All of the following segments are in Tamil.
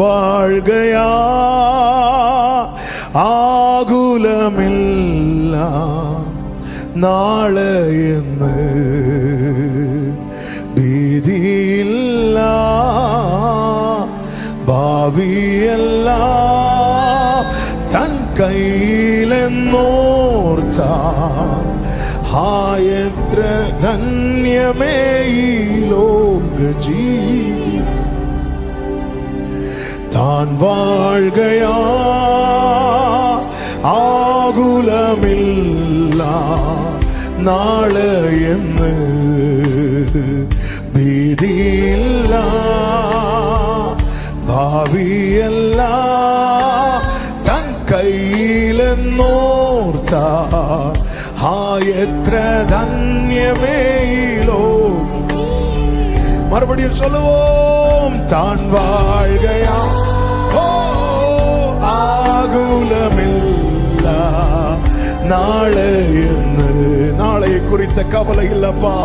வாழ்கையா ஆகுலமில்லா നാളെയെന്ന് ഭീതിയില്ല ഭാവിയെല്ലാം തൻ കയ്യിലെന്നോർത്ത എത്ര ധന്യമേ ഈ ലോക ജീവിതം താൻ വാഴുകയാ ആകുലമില്ല നാളെയെന്ന് ഭീതിയില്ല ഭാവിയെല്ലാം തൻ കയ്യിലെന്നോർത്ത എത്ര ധന്യമേ ഈ ലോകം. மறுபடியும் சொல்லுவோம். தான் வாழ்கையா ஆகுலமில்லா நாளையென்னு. நாளை குறித்த கவலை இல்லப்பா.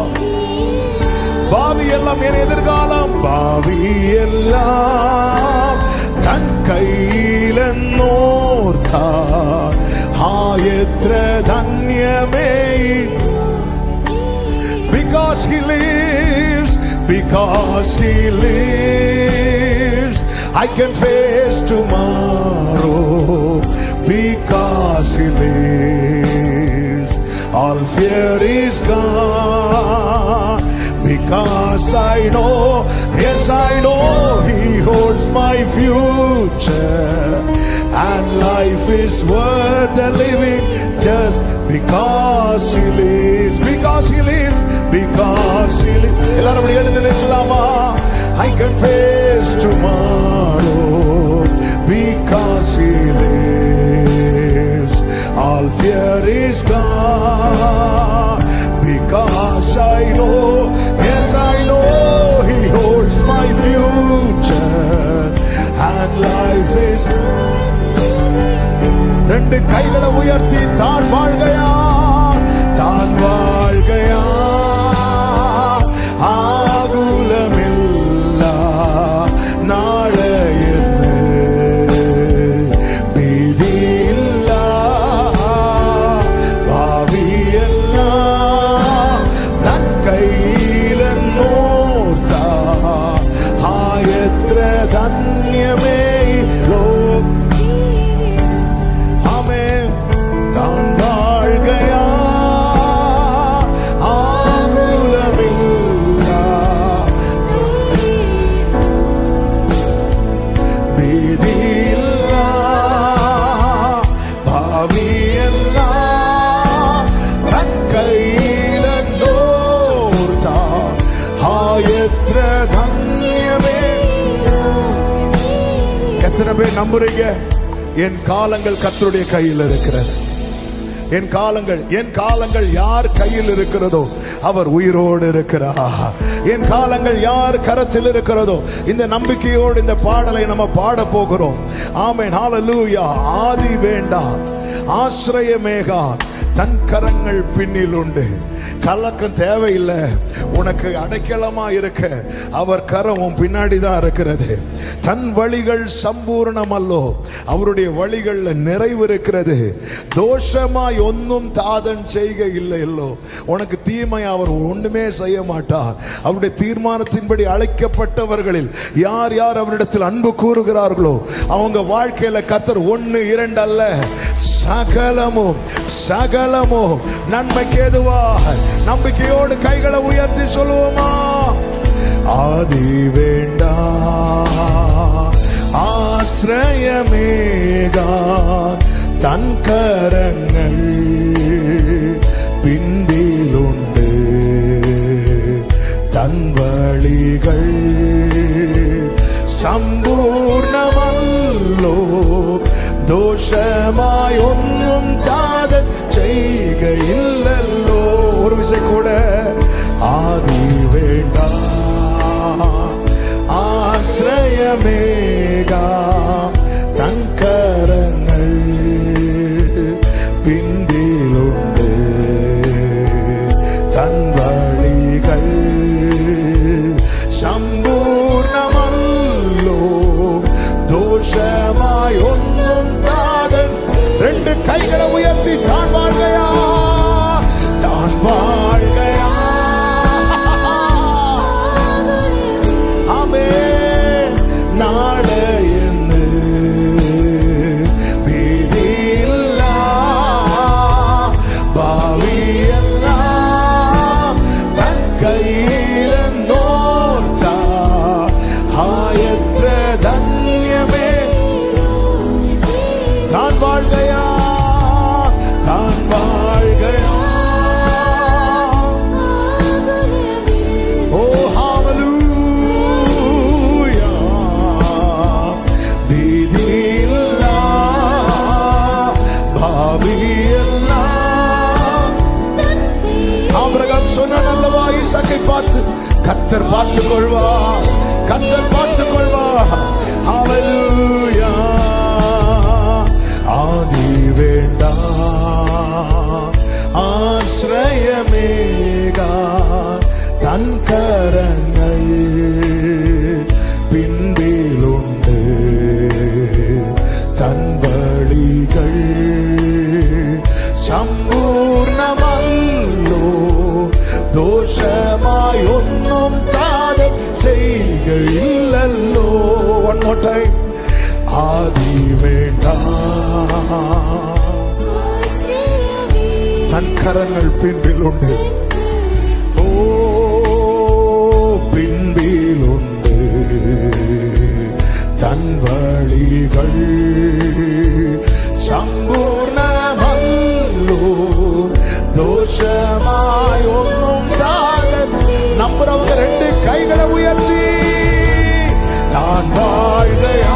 பாவி எல்லாம் என் எதிர்காலம். பாவி எல்லாம் தன் கையிலென்னோர்த்தார் எത്ര ധന്യമേ. Because he lives, because he lives, I can face tomorrow. Because he lives, all fear is gone. Because I know, yes I know, he holds my future, and life is worth the living just because he lives. Because he lives, because he lives. எல்லாரும் அப்படி எழுந்து நிற்கலாமா? I can face tomorrow because he lives. All fear is gone because I know, yes I know, he holds my future, and life is. ரெண்டு கைகளை உயர்த்தி தான் வாழ்கையா, தான் வாழ்கையா ஆகுலமில்லா நாளையென்னு பீதியில்லா பாவியெல்லாம் தன் கையிலென்னோர்த்தா எത്ര ധന്യമേ லோகம். எத்தனை பேர் நம்புறீங்க? என் காலங்கள் கர்த்தருடைய கையில் இருக்கிறது. என் காலங்கள் யார் கையில் இருக்கிறதோ அவர் உயிரோடு இருக்கிறார். என் காலங்கள் யார் கரத்தில் இருக்கிறதோ இந்த நம்பிக்கையோடு இந்த பாடலை நம்ம பாட போகிறோம். ஆமென், ஹல்லேலூயா. ஆதி வேண்டாம், ஆசிரியமேகா, தன் கரங்கள் பின்னில் உண்டு. கலக்கம் தேவையில்லை. உனக்கு அடைக்கலமா இருக்க அவர் கரம் உன் பின்னாடி தான் இருக்கிறது. தன் வழிகள் சம்பூர்ணம் அல்லோ, அவருடைய வழிகள்ல நிறைவு இருக்கிறது. தோஷமாய் ஒன்னும் தாதன் செய்க இல்லை இல்லோ. உனக்கு தீமை அவர் ஒண்ணுமே செய்ய மாட்டார். அவருடைய தீர்மானத்தின்படி அழைக்கப்பட்டவர்களில் யார் யார் அவரிடத்தில் அன்பு கூறுகிறார்களோ அவங்க வாழ்க்கையில கர்த்தர் 1 2 அல்ல, சகலமும் நன்மைக்கு ஏதுவாக. நம்பிக்கையோடு கைகளை உயர்த்தி சொல்லுவோமா? ஆதி வேண்டா ஆசிரியமேகா, தன் கரங்கள் பின்பிலுண்டு, தன் வழிகள் சம்பூர்ணமல்லோ, தோஷமாய் ஒன்னும் தாதன் செய்கையில்லல்லோ. ஒரு விஷயம் கூட, ஆதி வேண்டா ஆசிரியமேகா, தன் கரங்கள் பின்பிலுண்டு, தன் வழிகள் சம்பூர்ணமல்லோ, கைகளை உயர்த்தி தான் வாழ்கையா, தான் வாழ்கையா. ஆமே நாளையென்னு பீதியில்லா பாவியெல்லாம் தன் கையிலோர்த்தா ஆயற்ற தன்யமே. தான் வாழ்கையா, தான் வாழ்கையா. ஓ ஹalleluya. பீதியில்லா பாவியெல்லாம். ஆபிரகாம் சொன்னான் அல்லவா ஈசாக்கை பார்த்து, கர்த்தர் பார்த்துக் கொள்வார், கர்த்தர் பார்த்துக் கொள்வார். ஹalleluya. ஆதி வேண்டாம் ஆശ്രയമേകാ தன் கரங்கள் பின்பிலுண்டு தன் வழிகள் സമ്പൂർണമല്ലോ ദോഷമായൊന്നും കാതം ചെയ്യുകയില്ലല്ലോ. one more time. ആദി വേണ്ട தன் கரங்கள் பின்பிலுண்டு, ஓ பின்பிலுண்டு தன் வழிகள் சம்பூர்ணமல்லோ தோஷமாய் ஒன்றும் நம்புறவங்க ரெண்டு கைகளை உயர்த்தி தான் வாழ்கையா.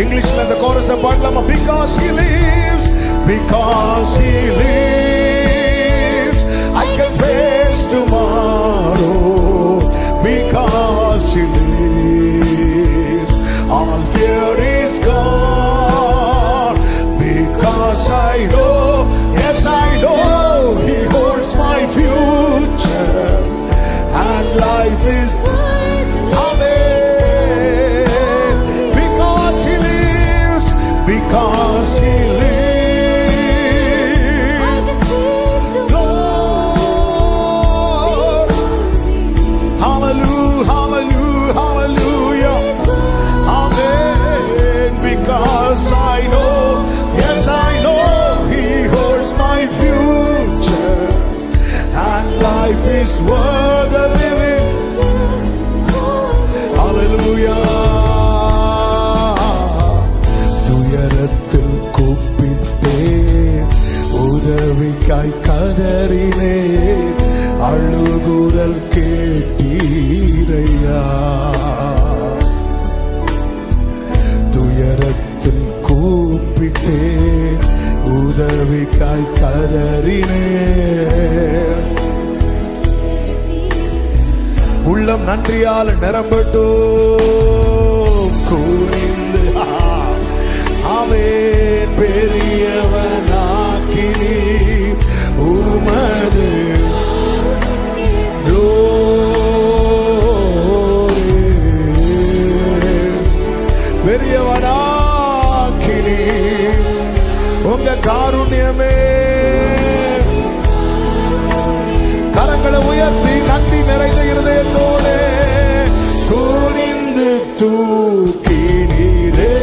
Englishல இந்த கோரஸை பாடலாமா? Because he lives, because he lives, I can face tomorrow. Because he lives, all fear is gone. Because I know, yes I know, he holds my future, and life is because he lives. Lord, hallelujah, hallelujah, hallelujah, amen. Because I know, yes I know, he holds my future, and life is worth the living. Hallelujah. உதவிக்காய் கதறினே, அழுகுரல் கேட்டீரையா. துயரத்தில் கூப்பிட்டே, உதவிக்காய் கதறினே. உள்ளம் நன்றியால் நிரம்பட்டும், கூறிந்து ஆமென். பெரியவனாக்கி உமது பெரியவனாக்கி உங்க காருண்யமே. கரங்களை உயர்த்தி நன்றி நிறைந்த இருதயத்தோடு குனிந்து தூக்கினீரே.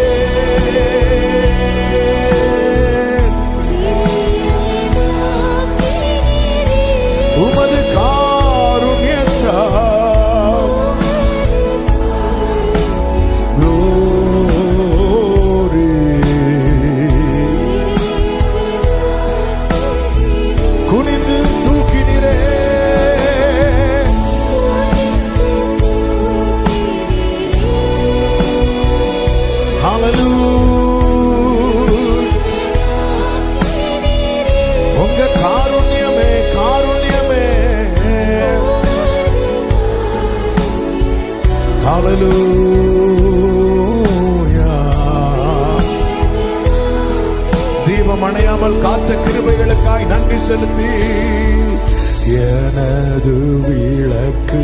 உமது காருண்யத்தால் குனிந்து தூக்கினீரே. ஹல்லேலூயா. தீபம் அணையாமல் காத்த கிருபைகளுக்காய் நன்றி செலுத்தி, எனது விளக்கு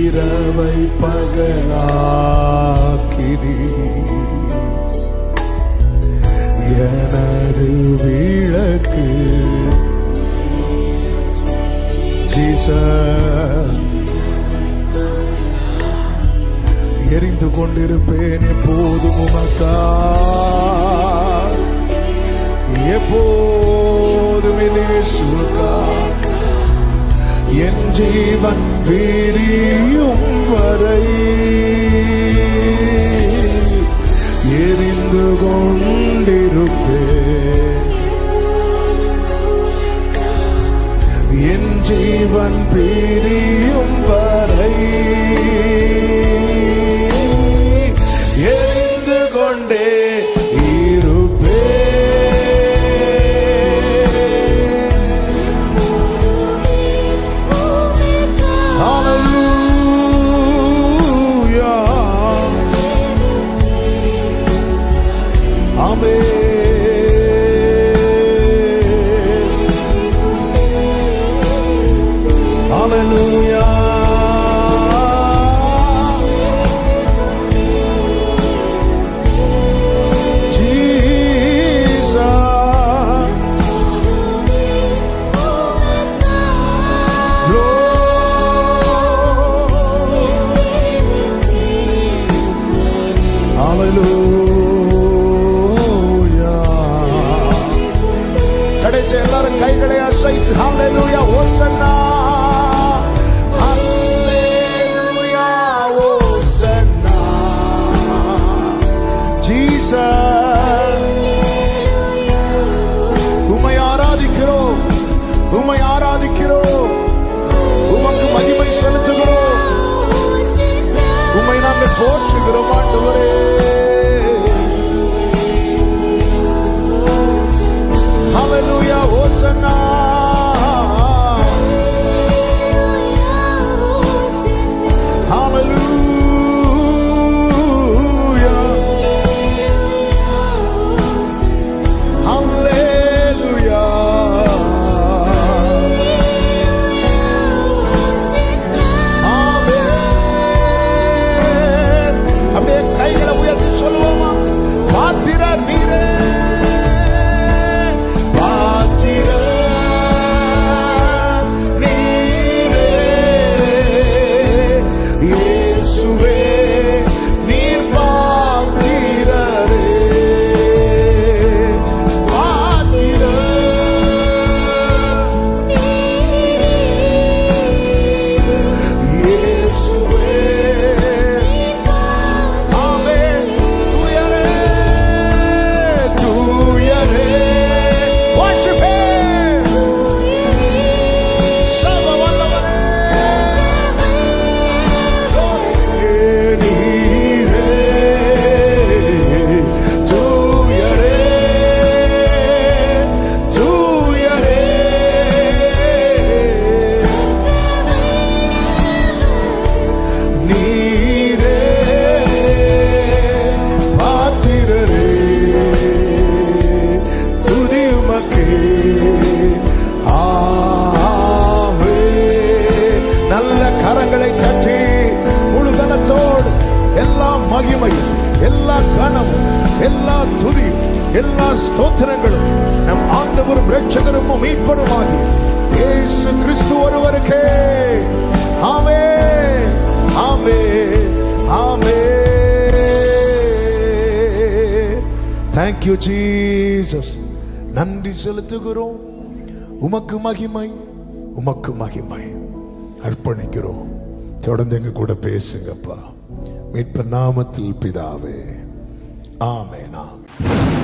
இரவை பகலாக்கினி, எனது விளக்கு ஜீசஸ். எரிந்து கொண்டிருப்பேன் எப்போதும் உமக்கா, எப்போதும் இயேசுவுக்கா. என் ஜீவன் விரியும் வரை எரிந்து கொண்டிருப்பேன். என் ஜீவன் பிரியும் வரை எரிந்து கொண்டே கடைசி எல்லாரும் கைகளை அசைத்து ஹல்லேலூயா ஓசன்னா, ஹல்லேலூயா ஓசன்னா. ஜீசஸ் உம்மை ஆராதிக்கிறோம், உம்மை ஆராதிக்கிறோம், உமக்கு மகிமை செலுத்துகிறோம், உம்மை நாங்கள் போற்றுகிறோம் ஆண்டவரே. Hallelujah, Hosanna. Hallelujah. Hallelujah. Amen. அப்படியே கைகளை உயர்த்தி சொல்லுவோமா? பாத்திரர் நீரே, மகிமை, எல்லா கனமும், எல்லா துதியும், எல்லா ஸ்தோத்திரங்களும் நம் ஆண்டவரும் இரட்சகரும் மீட்பருமாகி இயேசு கிறிஸ்து ஒருவருக்கே. ஆமென், ஆமென், ஆமென். Thank you Jesus. நன்றி செலுத்துகிறோம். உமக்கு மகிமை, உமக்கு மகிமை அர்ப்பணிக்கிறோம். தொடர்ந்து எங்க கூட பேசுங்கப்பா. மீட்பர் நாமத்தில் பிதாவே, ஆமென், ஆமென்.